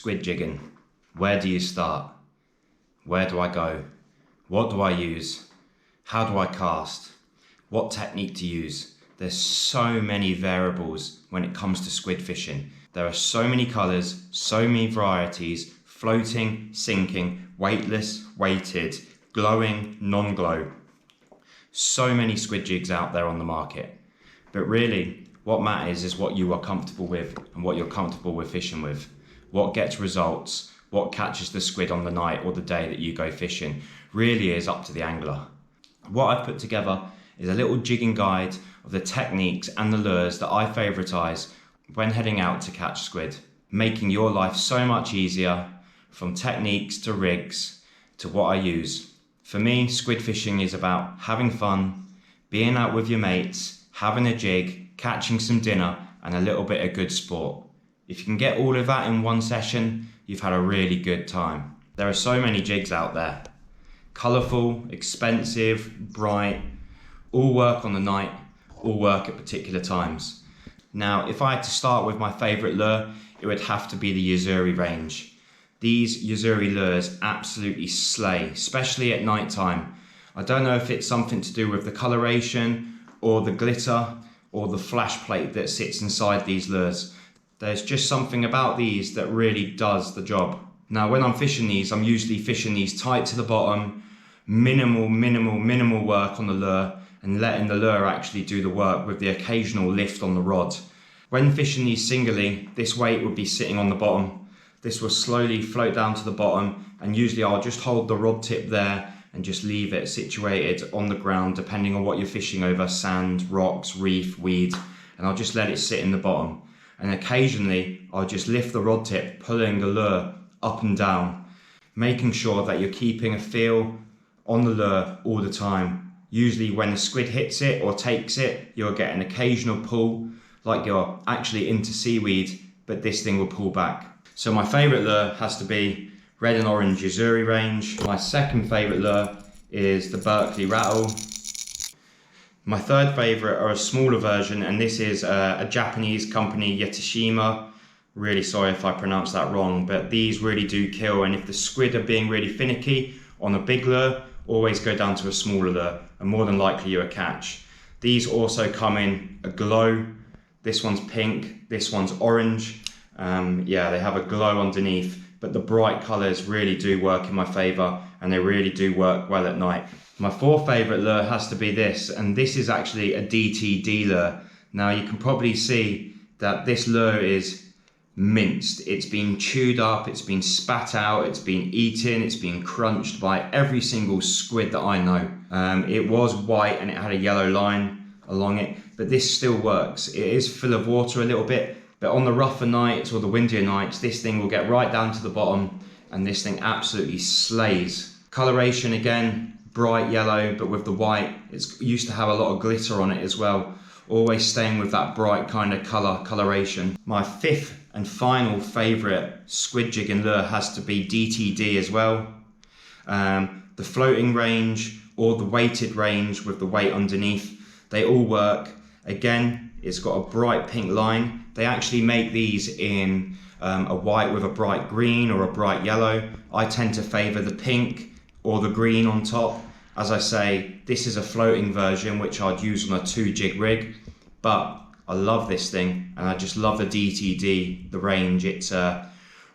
squid jigging. Where do you start? Where do I go? What do I use? How do I cast? What technique to use? There's so many variables when it comes to squid fishing. There are so many colours, so many varieties, floating, sinking, weightless, weighted, glowing, non-glow. So many squid jigs out there on the market. But really, what matters is what you are comfortable with and what you're comfortable with fishing with. What gets results, what catches the squid on the night or the day that you go fishing, really is up to the angler. What I've put together is a little jigging guide of the techniques and the lures that I favouritize when heading out to catch squid, making your life so much easier, from techniques to rigs to what I use. For me, squid fishing is about having fun, being out with your mates, having a jig, catching some dinner and a little bit of good sport. If you can get all of that in one session, you've had a really good time. There are so many jigs out there. Colourful, expensive, bright, all work on the night, all work at particular times. Now, if I had to start with my favourite lure, it would have to be the YoZuri range. These YoZuri lures absolutely slay, especially at night time. I don't know if it's something to do with the coloration or the glitter or the flash plate that sits inside these lures. There's just something about these that really does the job. Now, when I'm fishing these, I'm usually fishing these tight to the bottom, minimal work on the lure, and letting the lure actually do the work with the occasional lift on the rod. When fishing these singly, this weight would be sitting on the bottom. This will slowly float down to the bottom, and usually I'll just hold the rod tip there and just leave it situated on the ground, depending on what you're fishing over, sand, rocks, reef, weed, and I'll just let it sit in the bottom. And occasionally I'll just lift the rod tip, pulling the lure up and down, making sure that you're keeping a feel on the lure all the time. Usually when the squid hits it or takes it, you'll get an occasional pull, like you're actually into seaweed, but this thing will pull back. So my favourite lure has to be red and orange YoZuri range. My second favourite lure is the Berkeley rattle. My third favourite are a smaller version, and this is a Japanese company, Yatashima. Really sorry if I pronounced that wrong, but these really do kill, and if the squid are being really finicky on a big lure, always go down to a smaller lure, and more than likely you'll catch. These also come in a glow. This one's pink, this one's orange. Yeah, they have a glow underneath, but the bright colours really do work in my favour, and they really do work well at night. My fourth favourite lure has to be this, and this is actually a DTD lure. Now you can probably see that this lure is minced. It's been chewed up, it's been spat out, it's been eaten, it's been crunched by every single squid that I know. It was white and it had a yellow line along it, but this still works. It is full of water a little bit, but on the rougher nights or the windier nights, this thing will get right down to the bottom, and this thing absolutely slays. Coloration again, bright yellow, but with the white, it's used to have a lot of glitter on it as well, always staying with that bright kind of coloration. My fifth and final favourite squid jigging lure has to be DTD as well. The floating range or the weighted range with the weight underneath, they all work. Again, it's got a bright pink line. They actually make these in a white with a bright green or a bright yellow. I tend to favour the pink or the green on top. As I say, this is a floating version which I'd use on a 2-jig rig, but I love this thing, and I just love the DTD, the range. It's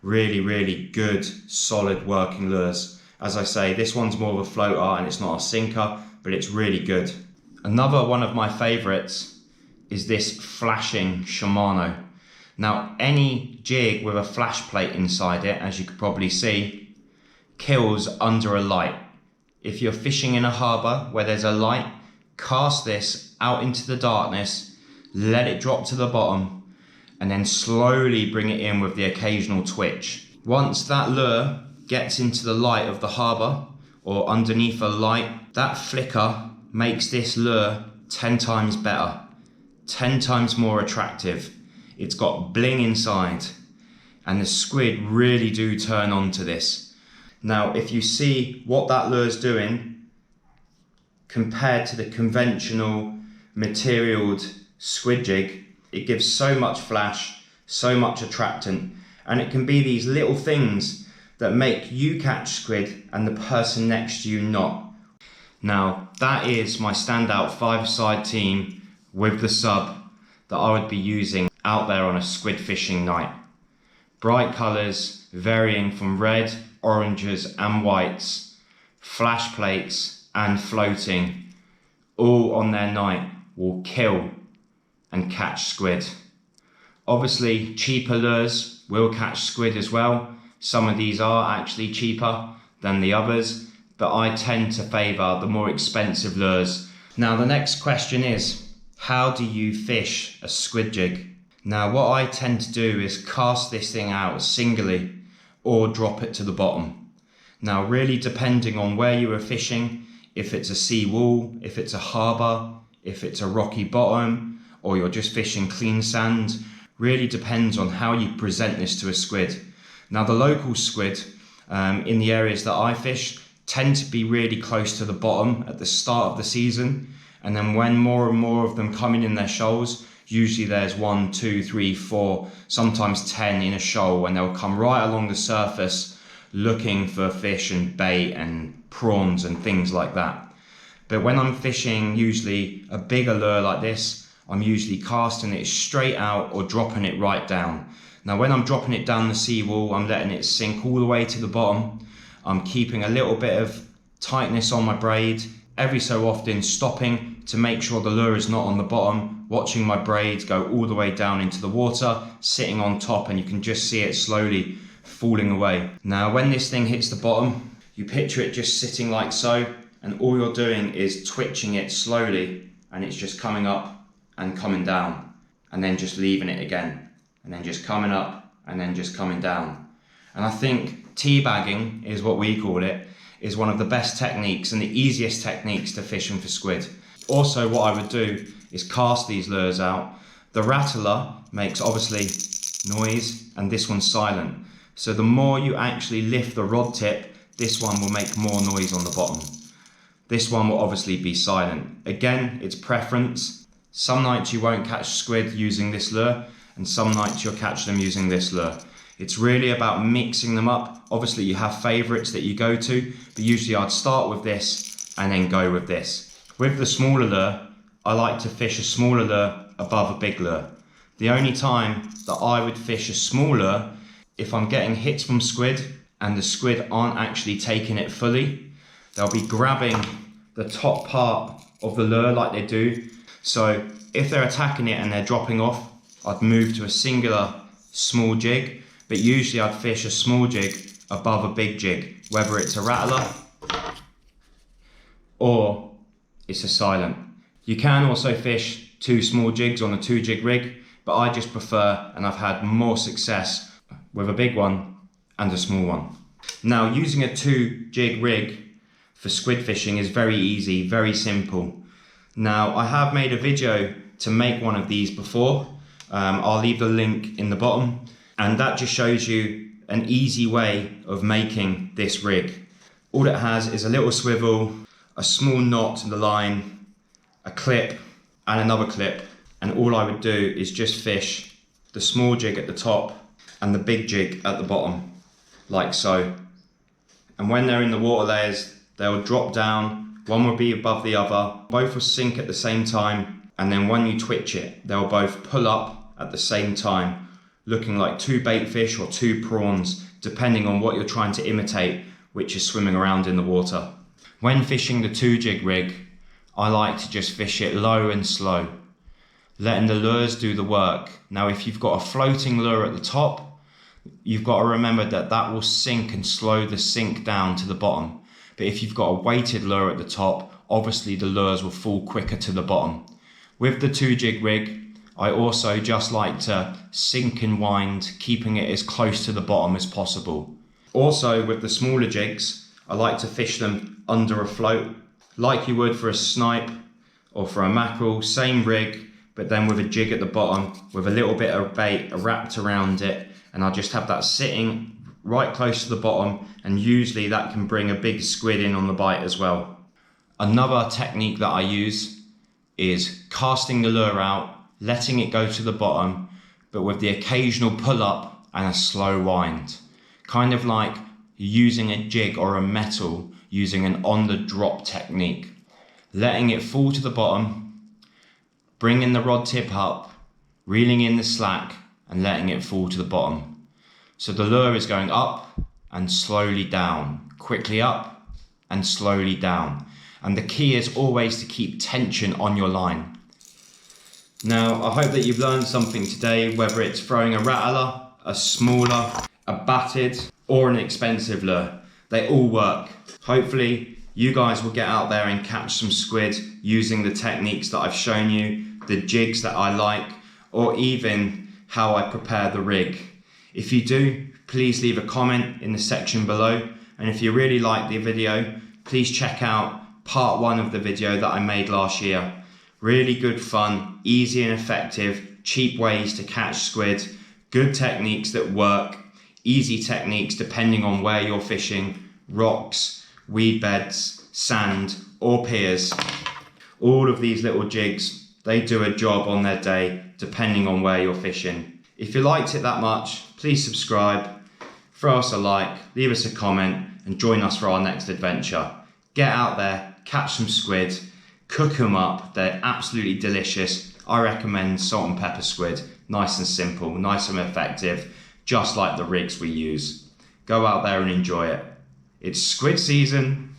really good, solid working lures. As I say, this one's more of a floater and it's not a sinker, but it's really good. Another one of my favourites is this flashing Shimano. Now, any jig with a flash plate inside it, as you could probably see, kills under a light. If you're fishing in a harbour where there's a light, cast this out into the darkness, let it drop to the bottom, and then slowly bring it in with the occasional twitch. Once that lure gets into the light of the harbour or underneath a light, that flicker makes this lure 10 times better, 10 times more attractive. It's got bling inside, and the squid really do turn on to this. Now, if you see what that lure's doing compared to the conventional materialed squid jig, it gives so much flash, so much attractant, And it can be these little things that make you catch squid and the person next to you not. Now, that is my standout 5-a-side team with the sub that I would be using out there on a squid fishing night. Bright colours varying from red, oranges and whites, flash plates and floating, all on their night will kill and catch squid. Obviously, cheaper lures will catch squid as well. Some of these are actually cheaper than the others, but I tend to favour the more expensive lures. Now the next question is, how do you fish a squid jig? Now what I tend to do is cast this thing out singly or drop it to the bottom. Now really depending on where you are fishing, if it's a sea wall, if it's a harbour, if it's a rocky bottom, or you're just fishing clean sand, really depends on how you present this to a squid. Now the local squid in the areas that I fish tend to be really close to the bottom at the start of the season, and then when more and more of them come in their shoals, usually there's 1, 2, 3, 4, sometimes 10 in a shoal, and they'll come right along the surface looking for fish and bait and prawns and things like that. But when I'm fishing usually a bigger lure like this, I'm usually casting it straight out or dropping it right down. Now when I'm dropping it down the seawall, I'm letting it sink all the way to the bottom. I'm keeping a little bit of tightness on my braid, every so often stopping to make sure the lure is not on the bottom, watching my braid go all the way down into the water, sitting on top, and you can just see it slowly falling away. Now when this thing hits the bottom, you picture it just sitting like so, and all you're doing is twitching it slowly, and it's just coming up and coming down, and then just leaving it again, and then just coming up and then just coming down. And I think teabagging is what we call it, is one of the best techniques and the easiest techniques to fishing for squid. Also what I would do is cast these lures out. The rattler makes obviously noise and this one's silent. So the more you actually lift the rod tip, this one will make more noise on the bottom. This one will obviously be silent. Again, it's preference. Some nights you won't catch squid using this lure, and some nights you'll catch them using this lure. It's really about mixing them up. Obviously you have favourites that you go to, but usually I'd start with this and then go with this. With the smaller lure, I like to fish a smaller lure above a big lure. The only time that I would fish a small lure, if I'm getting hits from squid and the squid aren't actually taking it fully, they'll be grabbing the top part of the lure like they do. So if they're attacking it and they're dropping off, I'd move to a singular small jig, but usually I'd fish a small jig above a big jig, whether it's a rattler or it's a silent. You can also fish 2 small jigs on a 2-jig rig, but I just prefer, and I've had more success with a big one and a small one. Now using a 2-jig rig for squid fishing is very easy, very simple. Now I have made a video to make one of these before. I'll leave the link in the bottom, and that just shows you an easy way of making this rig. All it has is a little swivel, a small knot in the line, a clip and another clip, and all I would do is just fish the small jig at the top and the big jig at the bottom, like so. And when they're in the water layers, they'll drop down, one will be above the other, both will sink at the same time, and then when you twitch it, they'll both pull up at the same time, looking like 2 bait fish or 2 prawns, depending on what you're trying to imitate, which is swimming around in the water. When fishing the 2-jig rig, I like to just fish it low and slow, letting the lures do the work. Now if you've got a floating lure at the top, you've got to remember that that will sink and slow the sink down to the bottom. But if you've got a weighted lure at the top, obviously the lures will fall quicker to the bottom. With the 2-jig rig, I also just like to sink and wind, keeping it as close to the bottom as possible. Also with the smaller jigs, I like to fish them under a float, like you would for a snipe or for a mackerel, same rig, but then with a jig at the bottom, with a little bit of bait wrapped around it, and I'll just have that sitting right close to the bottom, and usually that can bring a big squid in on the bite as well. Another technique that I use is casting the lure out, letting it go to the bottom, but with the occasional pull up and a slow wind. Kind of like using a jig or a metal using an on the drop technique. Letting it fall to the bottom, bringing the rod tip up, reeling in the slack and letting it fall to the bottom. So the lure is going up and slowly down, quickly up and slowly down. And the key is always to keep tension on your line. Now, I hope that you've learned something today, whether it's throwing a rattler, a smaller, a batted, or an expensive lure. They all work. Hopefully, you guys will get out there and catch some squid using the techniques that I've shown you, the jigs that I like, or even how I prepare the rig. If you do, please leave a comment in the section below. And if you really like the video, please check out part 1 of the video that I made last year. Really good fun, easy and effective, cheap ways to catch squid, good techniques that work, easy techniques depending on where you're fishing, rocks, weed beds, sand or piers. All of these little jigs, they do a job on their day depending on where you're fishing. If you liked it that much, please subscribe, throw us a like, leave us a comment and join us for our next adventure. Get out there, catch some squid, cook them up, they're absolutely delicious. I recommend salt and pepper squid, nice and simple, nice and effective, just like the rigs we use. Go out there and enjoy it. It's squid season.